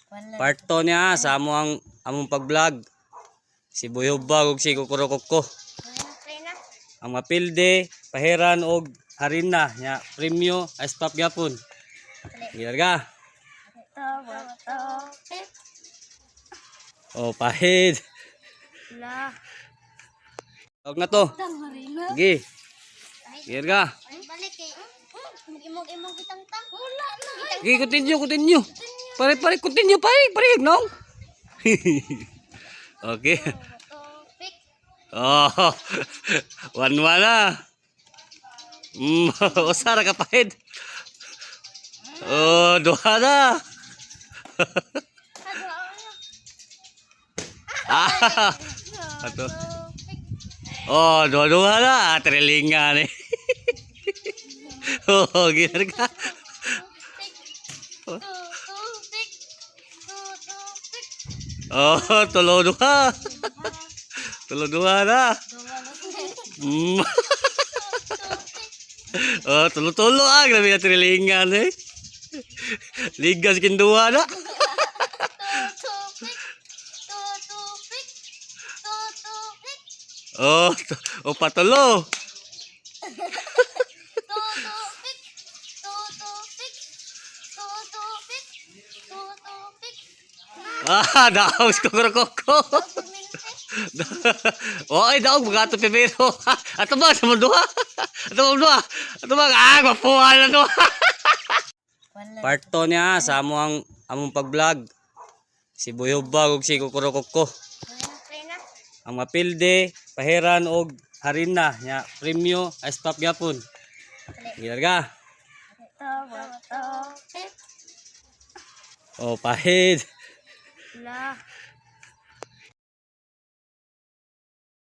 Part 2 niya sa among pag-vlog. Si Buyobag ug si Kukurokoko. Ang mapilde, paheran og harina nya premyo ice pop gyapon. Gilarga. Oh, pahid. Tawag na to. Gi. Gilarga. Gi, continue. Pare, continue, pare, no? Okay. Oh, 1-1 na. Usara ka pahid. Oh, 2 na. Ato. Oh, 2-2 na. Trilingan eh. Oh, gilarga. Oh, 3-2. 3-2 na. Oh, tulo-tulo grabe na trilingan eh. Ligas kinduwa na. Oh, patulo. Daog ko Kukurokoko. Oy, daog mga ito pipiro. Ato ba, sa mundo ha? Ato ba, mapuha na to. Part 2 niya sa among pag-vlog. Si Buyobag ug si Kukurokoko. Ang mapilde, paheran og harina nya premyo ice pop gyapon. Gilarga. Oh, pahid.